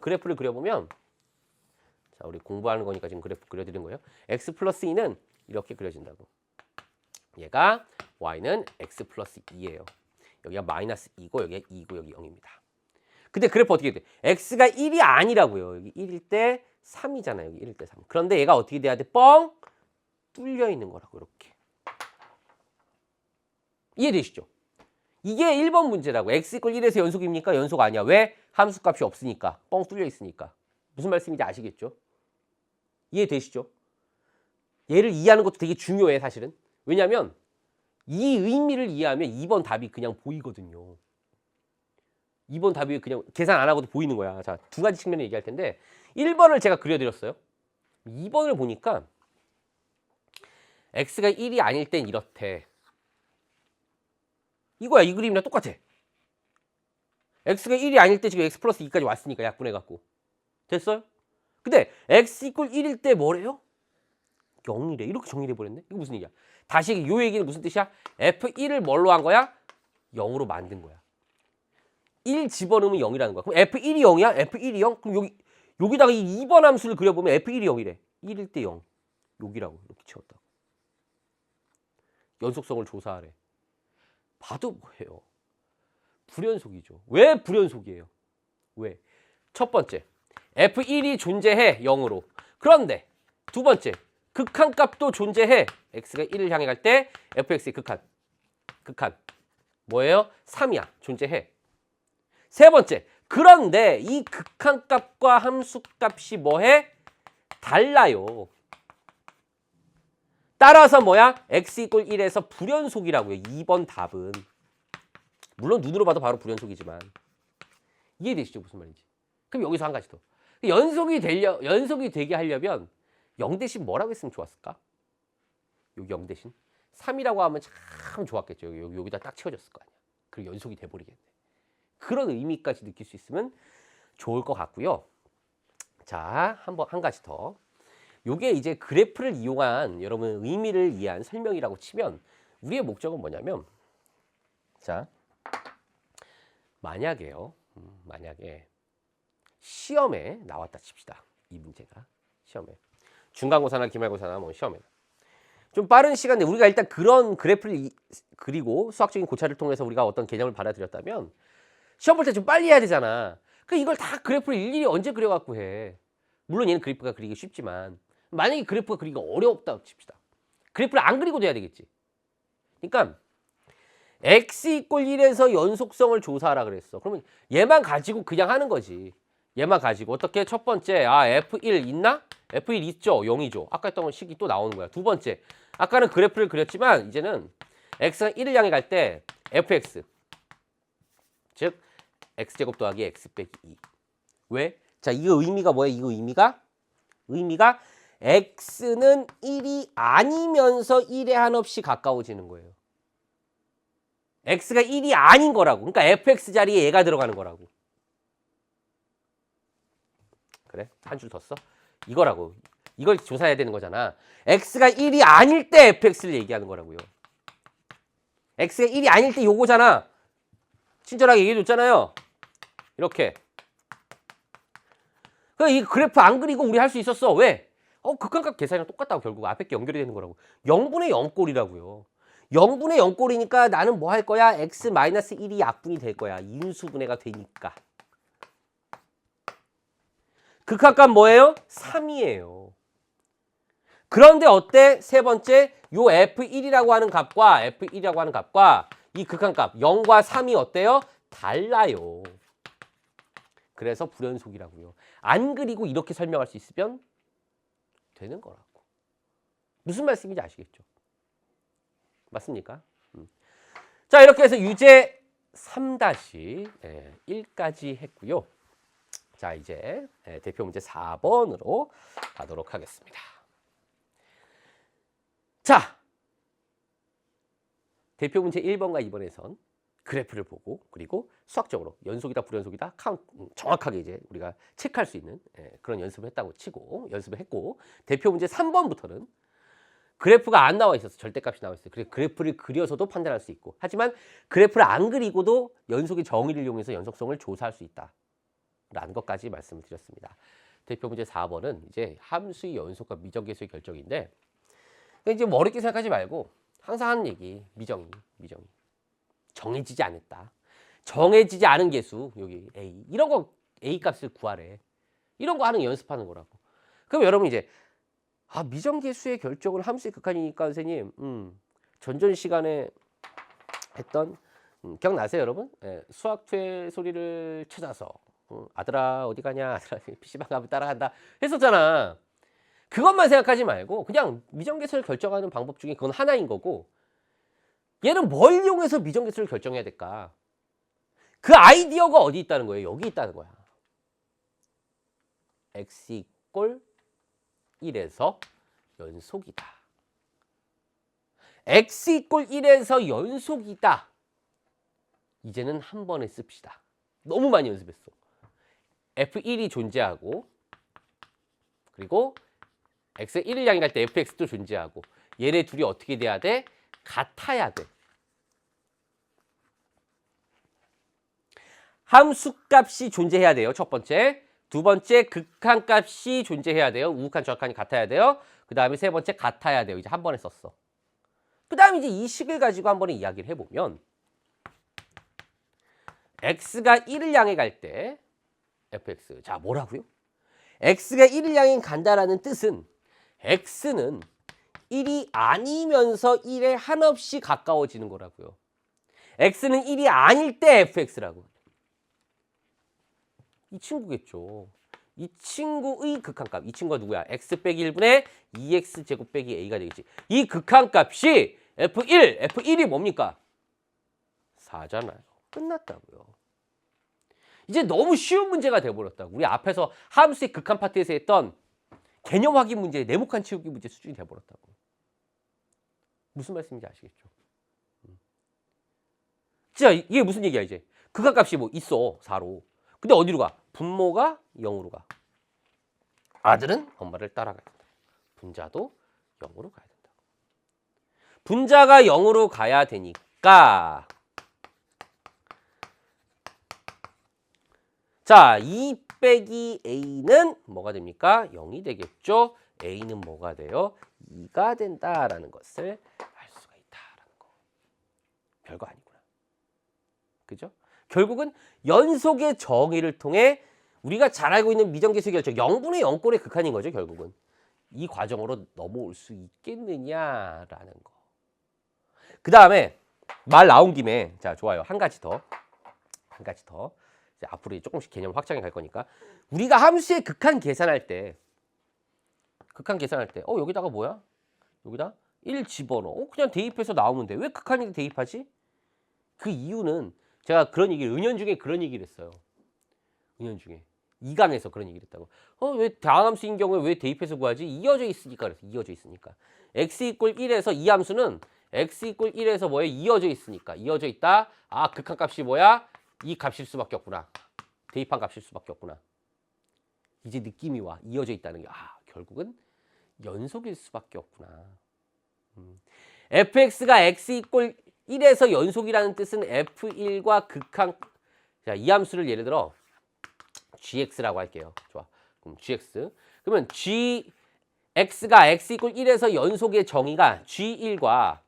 자, 우리 공부하는 거니까 지금 그래프 그려드린 거예요. x 플러스 2는 이렇게 그려진다고. 얘가 y는 x 플러스 2예요. 여기가 마이너스 2고 여기가 2고 여기 0입니다. 근데 그래프 어떻게 돼? x가 1이 아니라고요. 여기 1일 때 3이잖아요. 여기 1일 때 3. 그런데 얘가 어떻게 돼야 돼? 뻥 뚫려 있는 거라고 이렇게. 이해되시죠? 이게 1번 문제라고. x 이퀄 1에서 연속입니까? 연속 아니야. 왜? 함수값이 없으니까. 뻥 뚫려 있으니까. 무슨 말씀인지 아시겠죠? 이해되시죠? 얘를 이해하는 것도 되게 중요해 사실은. 왜냐하면 이 의미를 이해하면 2번 답이 그냥 보이거든요. 2번 답이 그냥 계산 안 하고도 보이는 거야. 자, 두 가지 측면을 얘기할 텐데 1번을 제가 그려드렸어요. 2번을 보니까 x가 1이 아닐 땐 이렇대. 이거야. 이 그림이랑 똑같아. x가 1이 아닐 때 지금 x 플러스 2까지 왔으니까 약분해갖고. 됐어요? 근데 x 이퀄 1일 때 뭐래요? 0이래. 이렇게 정리를 해버렸네. 이거 무슨 얘기야? 다시 요 얘기는 무슨 뜻이야? f1을 뭘로 한 거야? 0으로 만든 거야. 1 집어넣으면 0이라는 거야. 그럼 f1이 0이야? f1이 0? 그럼 여기다가 이 2번 함수를 그려보면 f1이 0이래. 1일 때 0. 여기라고 이렇게 채웠다고. 연속성을 조사하래. 봐도 뭐예요? 불연속이죠. 왜 불연속이에요? 왜? 첫 번째, f1이 존재해 0으로. 그런데 두 번째, 극한값도 존재해. x가 1을 향해 갈 때 fx의 극한 뭐예요? 3이야. 존재해. 세 번째, 그런데 이 극한값과 함수값이 뭐해? 달라요. 따라서 뭐야? x 이퀄 1에서 불연속이라고요. 2번 답은. 물론 눈으로 봐도 바로 불연속이지만. 이해되시죠? 무슨 말인지. 그럼 여기서 한 가지 더. 연속이 되게 하려면 0 대신 뭐라고 했으면 좋았을까? 여기 0 대신 3이라고 하면 참 좋았겠죠. 여기다 딱 채워졌을 거 아니야. 그리고 연속이 돼버리겠네. 그런 의미까지 느낄 수 있으면 좋을 것 같고요. 자, 한 가지 더. 요게 이제 그래프를 이용한 여러분 의미를 이해한 설명이라고 치면 우리의 목적은 뭐냐면, 자, 만약에 시험에 나왔다 칩시다. 이 문제가 시험에 중간고사나 기말고사나 뭐 시험에 좀 빠른 시간에 우리가 일단 그런 그래프를 그리고 수학적인 고찰을 통해서 우리가 어떤 개념을 받아들였다면 시험 볼 때 좀 빨리 해야 되잖아. 그 이걸 다 그래프를 일일이 언제 그려갖고 해. 물론 얘는 그래프가 그리기 쉽지만 만약에 그래프가 그리기가 어렵다고 칩시다. 그래프를 안 그리고도 해야 되겠지. 그러니까 x 이퀄 1에서 연속성을 조사하라 그랬어. 그러면 얘만 가지고 그냥 하는 거지. 얘만 가지고 어떻게? 첫 번째, f1 있나? f1 있죠. 0이죠. 아까 했던 식이 또 나오는 거야. 두 번째, 아까는 그래프를 그렸지만 이제는 x가 1을 향해 갈 때 fx, 즉 x제곱 더하기 x 빼기 2. 왜? 자, 이거 의미가 뭐야? 이거 의미가 x는 1이 아니면서 1에 한없이 가까워지는 거예요. x가 1이 아닌 거라고. 그러니까 fx 자리에 얘가 들어가는 거라고. 그래? 한 줄 더 써? 이거라고. 이걸 조사해야 되는 거잖아. x가 1이 아닐 때 fx를 얘기하는 거라고요. x가 1이 아닐 때 요거잖아. 친절하게 얘기해 줬잖아요. 이렇게. 이 그래프 안 그리고 우리 할 수 있었어. 왜? 극한값 계산이랑 똑같다고. 결국 앞에 게 연결이 되는 거라고. 0분의 0꼴이라고요. 0분의 0꼴이니까 나는 뭐 할 거야? x-1이 약분이 될 거야. 인수분해가 되니까. 극한값 뭐예요? 3이에요. 그런데 어때? 세 번째, 요 f1이라고 하는 값과 이 극한값 0과 3이 어때요? 달라요. 그래서 불연속이라고요. 안 그리고 이렇게 설명할 수 있으면 되는 거라고. 무슨 말씀인지 아시겠죠? 맞습니까? 자, 이렇게 해서 유제 3-1까지 했고요. 자, 이제 대표 문제 4번으로 가도록 하겠습니다. 자, 대표 문제 1번과 2번에선 그래프를 보고 그리고 수학적으로 연속이다 불연속이다 정확하게 이제 우리가 체크할 수 있는 그런 연습을 했고 대표 문제 3번부터는 그래프가 안 나와 있어서 절대값이 나와 있어요. 그래서 그래프를 그려서도 판단할 수 있고, 하지만 그래프를 안 그리고도 연속의 정의를 이용해서 연속성을 조사할 수 있다 라는 것까지 말씀을 드렸습니다. 대표 문제 4번은 이제 함수의 연속과 미정계수의 결정인데, 이제 뭐 어렵게 생각하지 말고 항상 하는 얘기, 미정이 정해지지 않았다. 정해지지 않은 계수, 여기 A, 이런 거 A 값을 구하래. 이런 거 하는 연습하는 거라고. 그럼 여러분 이제 미정계수의 결정은 함수의 극한이니까 선생님, 전전 시간에 했던 기억나세요, 여러분? 예, 수학투의 소리를 찾아서 아들아 어디 가냐? 아들아 PC방 가면 따라간다 했었잖아. 그것만 생각하지 말고 그냥 미정계수를 결정하는 방법 중에 그건 하나인 거고 얘는 뭘 이용해서 미정계수를 결정해야 될까? 그 아이디어가 어디 있다는 거예요? 여기 있다는 거야. x 이꼴 1에서 연속이다. x 이꼴 1에서 연속이다. 이제는 한 번에 씁시다. 너무 많이 연습했어. f1이 존재하고 그리고 x의 1을 향해 갈 때 fx도 존재하고 얘네 둘이 어떻게 돼야 돼? 같아야 돼. 함수값이 존재해야 돼요. 첫 번째. 두 번째, 극한값이 존재해야 돼요. 우극한, 저극한이 같아야 돼요. 그 다음에 세 번째, 같아야 돼요. 이제 한 번에 썼어. 그 다음에 이제 이 식을 가지고 한 번에 이야기를 해보면 x가 1을 향해 갈 때 fx. 자, 뭐라고요? x가 1을 향해 간다라는 뜻은 x는 1이 아니면서 1에 한없이 가까워지는 거라고요. x는 1이 아닐 때 fx라고. 이 친구겠죠. 이 친구의 극한값. 이 친구가 누구야? x 빼기 1분의 2x 제곱 빼기 a가 되겠지. 이 극한값이 f1이 뭡니까? 4잖아요. 끝났다고요. 이제 너무 쉬운 문제가 돼버렸다고. 우리 앞에서 함수의 극한 파트에서 했던 개념 확인 문제, 네모칸 치우기 문제 수준이 돼버렸다고. 무슨 말씀인지 아시겠죠? 진짜 이게 무슨 얘기야 이제. 극한값이 뭐 있어. 4로. 근데 어디로 가? 분모가 0으로 가. 아들은 엄마를 따라가야 된다. 분자도 0으로 가야 된다. 분자가 0으로 가야 되니까 자, 2 빼기 a는 뭐가 됩니까? 0이 되겠죠. a는 뭐가 돼요? 2가 된다라는 것을 알 수가 있다라는 거. 별거 아니구나. 그죠? 결국은 연속의 정의를 통해 우리가 잘 알고 있는 미정계수 결정 0분의 0꼴의 극한인 거죠. 결국은. 이 과정으로 넘어올 수 있겠느냐라는 거. 그 다음에 말 나온 김에 자 좋아요. 한 가지 더. 이제 앞으로 조금씩 개념 확장해 갈 거니까 우리가 함수의 극한 계산할 때 여기다가 뭐야? 여기다 1 집어넣어. 그냥 대입해서 나오면 돼. 왜 극한인데 대입하지? 그 이유는 제가 그런 얘기를 은연중에 그런 얘기를 했어요. 은연중에 2강에서 그런 얘기를 했다고. 왜 다항함수인 경우에 왜 대입해서 구하지? 이어져 있으니까 그래서 이어져 있으니까. x 이꼴 1에서 이 함수는 x 이꼴 1에서 뭐에 이어져 있으니까 이어져 있다. 아 극한값이 뭐야? 이 값일 수밖에 없구나. 대입한 값일 수밖에 없구나. 이제 느낌이 와. 이어져 있다는 게 결국은 연속일 수밖에 없구나. fx가 x 이꼴 1에서 연속이라는 뜻은 f1과 극한 자, 이 함수를 예를 들어 gx라고 할게요. 좋아. 그럼 gx. 그러면 gx가 x 이꼴 1에서 연속의 정의가 g1과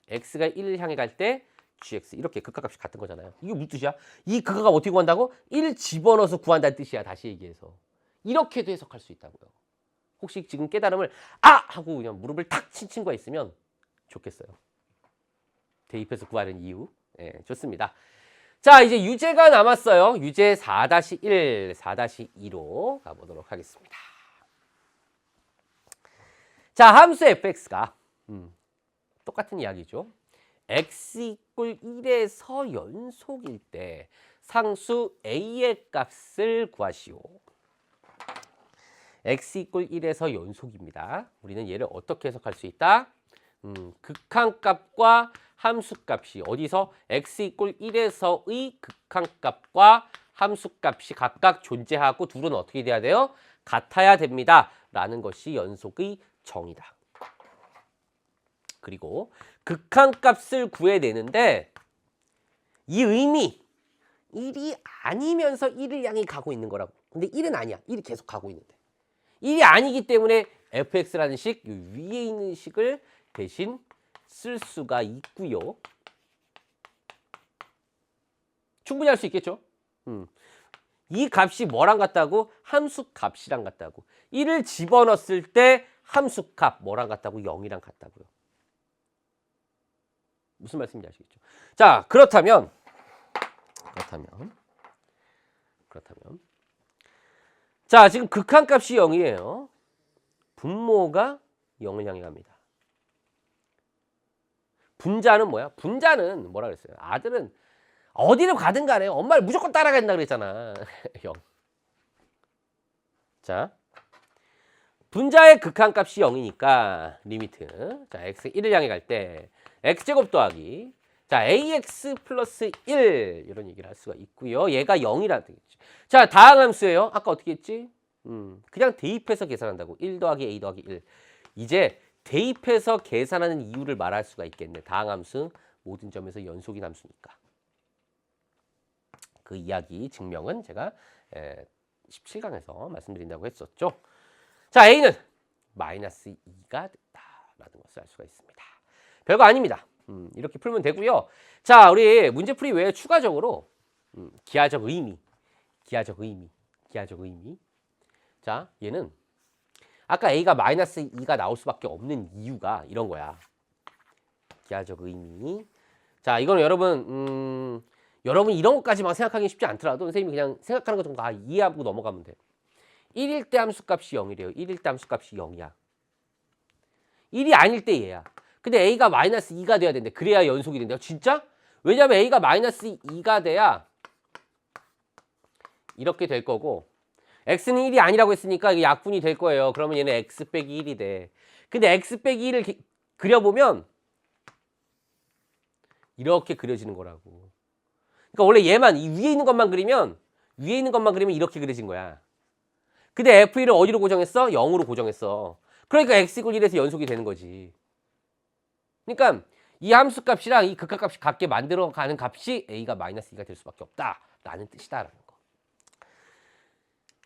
x가 1을 향해 갈 때 gx 이렇게 극한값이 같은 거잖아요. 이게 무슨 뜻이야? 이 극한값 어떻게 구한다고? 1 집어넣어서 구한다는 뜻이야. 다시 얘기해서. 이렇게도 해석할 수 있다고요. 혹시 지금 깨달음을 하고 그냥 무릎을 탁 친 친구가 있으면 좋겠어요. 대입해서 구하는 이유. 예, 좋습니다. 자, 이제 유제가 남았어요. 유제 4-1, 4-2로 가보도록 하겠습니다. 자, 함수 fx가 똑같은 이야기죠. x 이꼴 1에서 연속일 때 상수 a의 값을 구하시오. x 이꼴 1에서 연속입니다. 우리는 얘를 어떻게 해석할 수 있다? 극한값과 함수값이 어디서 x 이꼴 1에서의 극한값과 함수값이 각각 존재하고 둘은 어떻게 돼야 돼요? 같아야 됩니다. 라는 것이 연속의 정의다. 그리고 극한값을 구해내는데 이 의미 1이 아니면서 1을 향해 가고 있는 거라고. 근데 1은 아니야. 1이 계속 가고 있는데. 1이 아니기 때문에 fx라는 식 위에 있는 식을 대신 쓸 수가 있고요. 충분히 할 수 있겠죠? 이 값이 뭐랑 같다고? 함수값이랑 같다고. 1을 집어넣었을 때 함수값 뭐랑 같다고? 0이랑 같다고요. 무슨 말씀인지 아시겠죠? 자, 그렇다면 자, 지금 극한값이 0이에요. 분모가 0을 향해 갑니다. 분자는 뭐야? 분자는 뭐라 그랬어요? 아들은 어디를 가든 간에 엄마를 무조건 따라가야 된다 그랬잖아. 0. 자, 분자의 극한값이 0이니까 리미트. 자, x 1을 향해 갈 때 x제곱 더하기 자, ax 플러스 1 이런 얘기를 할 수가 있고요. 얘가 0이라는 뜻이지. 자, 다항함수예요. 아까 어떻게 했지? 그냥 대입해서 계산한다고. 1 더하기 a 더하기 1. 이제 대입해서 계산하는 이유를 말할 수가 있겠네. 다항함수 모든 점에서 연속인 함수니까. 그 이야기 증명은 제가 17강에서 말씀드린다고 했었죠. 자, a는 마이너스 2가 됐다라는 것을 알 수가 있습니다. 별거 아닙니다. 이렇게 풀면 되고요. 자, 우리 문제풀이 외에 추가적으로 기하적 의미. 자, 얘는 아까 a가 마이너스 2가 나올 수밖에 없는 이유가 이런 거야. 기하적 의미. 자, 이거는 여러분 이런 것까지만 생각하기 쉽지 않더라도 선생님이 그냥 생각하는 것 정도 다 이해하고 넘어가면 돼. 1일 때 함수값이 0이래요. 1일 때 함수값이 0이야. 1이 아닐 때 얘야. 근데 a가 마이너스 2가 돼야 된대. 그래야 연속이 된대요. 진짜? 왜냐면 a가 마이너스 2가 돼야 이렇게 될 거고 x는 1이 아니라고 했으니까 이게 약분이 될 거예요. 그러면 얘는 x 빼기 1이 돼. 근데 x 빼기 1을 그려보면 이렇게 그려지는 거라고. 그러니까 원래 얘만 이 위에 있는 것만 그리면 이렇게 그려진 거야. 근데 f1을 어디로 고정했어? 0으로 고정했어. 그러니까 x 이퀄 1에서 연속이 되는 거지. 그러니까 이 함수값이랑 이 극한값이 같게 만들어가는 값이 a가 마이너스 2가 될 수밖에 없다라는 뜻이다라는 거.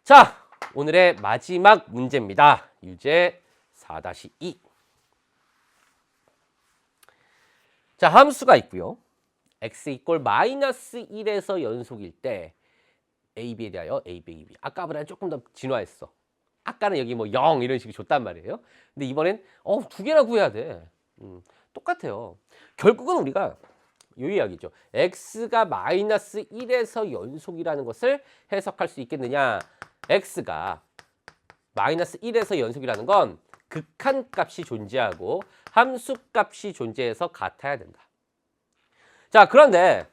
자, 오늘의 마지막 문제입니다. 유제 4-2. 자, 함수가 있고요. x 이꼴 마이너스 1에서 연속일 때 a, b에 대하여 a 빼기 b. 아까보다는 조금 더 진화했어. 아까는 여기 뭐 0 이런 식으로 줬단 말이에요. 근데 이번엔 두 개나 구해야 돼. 똑같아요. 결국은 우리가 이 이야기죠. x가 마이너스 1에서 연속이라는 것을 해석할 수 있겠느냐. x가 마이너스 1에서 연속이라는 건 극한값이 존재하고 함수값이 존재해서 같아야 된다. 자, 그런데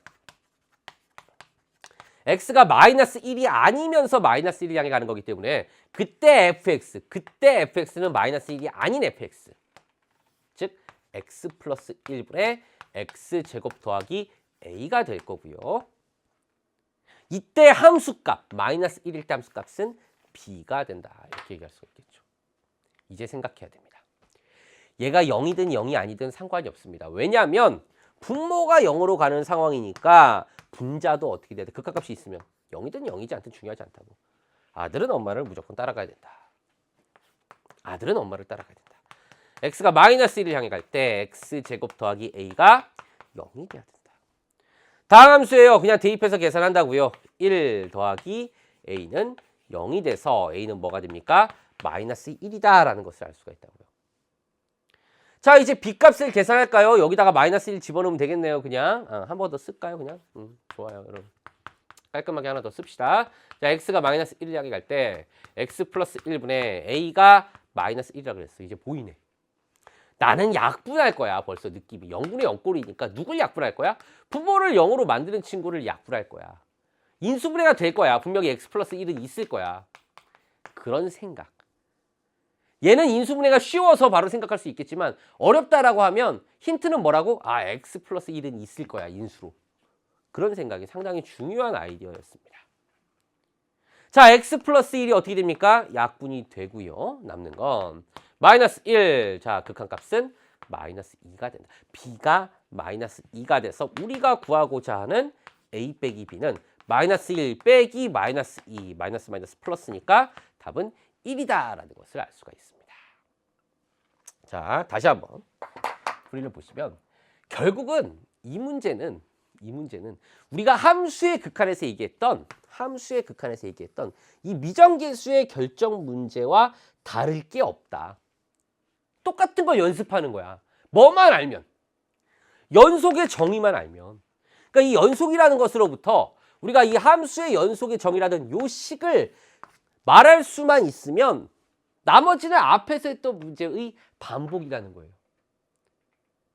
x가 마이너스 1이 아니면서 마이너스 1을 향해 가는 거기 때문에 그때 fx는 마이너스 1이 아닌 fx. 즉 x 플러스 1분의 x제곱 더하기 a가 될 거고요. 이때 함수값, 마이너스 1일 때 함수값은 b가 된다. 이렇게 얘기할 수가 있겠죠. 이제 생각해야 됩니다. 얘가 0이든 0이 아니든 상관이 없습니다. 왜냐하면 분모가 0으로 가는 상황이니까 분자도 어떻게 돼야 돼? 극한값이 있으면 0이든 0이지 않든 중요하지 않다고. 아들은 엄마를 무조건 따라가야 된다. 아들은 엄마를 따라가야 된다. x가 마이너스 1을 향해 갈 때 x제곱 더하기 a가 0이 돼야 된다. 다음 함수예요. 그냥 대입해서 계산한다고요. 1 더하기 a는 0이 돼서 a는 뭐가 됩니까? 마이너스 1이다 라는 것을 알 수가 있다고요. 자, 이제 b값을 계산할까요? 여기다가 마이너스 1 집어넣으면 되겠네요. 그냥 한 번 더 쓸까요? 그냥 좋아요. 여러분 깔끔하게 하나 더 씁시다. 자, x가 마이너스 1을 향해 갈 때 x 플러스 1분의 a가 마이너스 1이라고 그랬어. 이제 보이네. 나는 약분할 거야. 벌써 느낌이 0분의 0꼴이니까 누굴 약분할 거야? 분모를 0으로 만드는 친구를 약분할 거야. 인수분해가 될 거야. 분명히 x 플러스 1은 있을 거야. 그런 생각. 얘는 인수분해가 쉬워서 바로 생각할 수 있겠지만 어렵다라고 하면 힌트는 뭐라고? 아, x 플러스 1은 있을 거야. 인수로. 그런 생각이 상당히 중요한 아이디어였습니다. 자, x 플러스 1이 어떻게 됩니까? 약분이 되고요. 남는 건 마이너스 1. 자, 극한값은 마이너스 2가 된다. b가 마이너스 2가 돼서 우리가 구하고자 하는 a 빼기 b는 마이너스 1 빼기 마이너스 2. 마이너스 플러스니까 답은 1이다라는 것을 알 수가 있습니다. 자, 다시 한번 풀이를 보시면 결국은 이 문제는 우리가 함수의 극한에서 얘기했던 이 미정계수의 결정 문제와 다를 게 없다. 똑같은 거 연습하는 거야. 뭐만 알면. 연속의 정의만 알면. 그러니까 이 연속이라는 것으로부터 우리가 이 함수의 연속의 정의라는 요 식을 말할 수만 있으면 나머지는 앞에서 했던 문제의 반복이라는 거예요.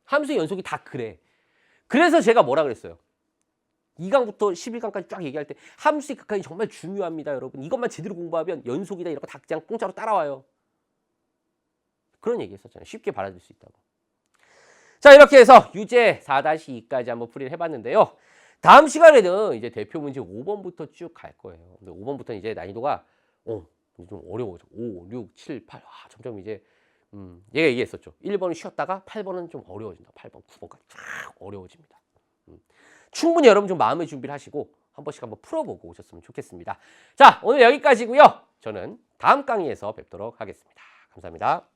함수의 연속이 다 그래. 그래서 제가 뭐라 그랬어요? 2강부터 11강까지 쫙 얘기할 때 함수의 극한이 정말 중요합니다, 여러분. 이것만 제대로 공부하면 연속이다 이런 거 다 그냥 공짜로 따라와요. 그런 얘기 했었잖아요. 쉽게 받아들일 수 있다고. 자, 이렇게 해서 유제 4-2까지 한번 풀이를 해봤는데요. 다음 시간에는 이제 대표 문제 5번부터 쭉 갈 거예요. 근데 5번부터는 이제 난이도가 좀 어려워져. 5, 6, 7, 8. 점점 이제 얘가 얘기했었죠. 1번은 쉬었다가 8번은 좀 어려워진다. 8번, 9번까지 쫙 어려워집니다. 충분히 여러분 좀 마음의 준비를 하시고 한 번씩 한번 풀어보고 오셨으면 좋겠습니다. 자, 오늘 여기까지고요. 저는 다음 강의에서 뵙도록 하겠습니다. 감사합니다.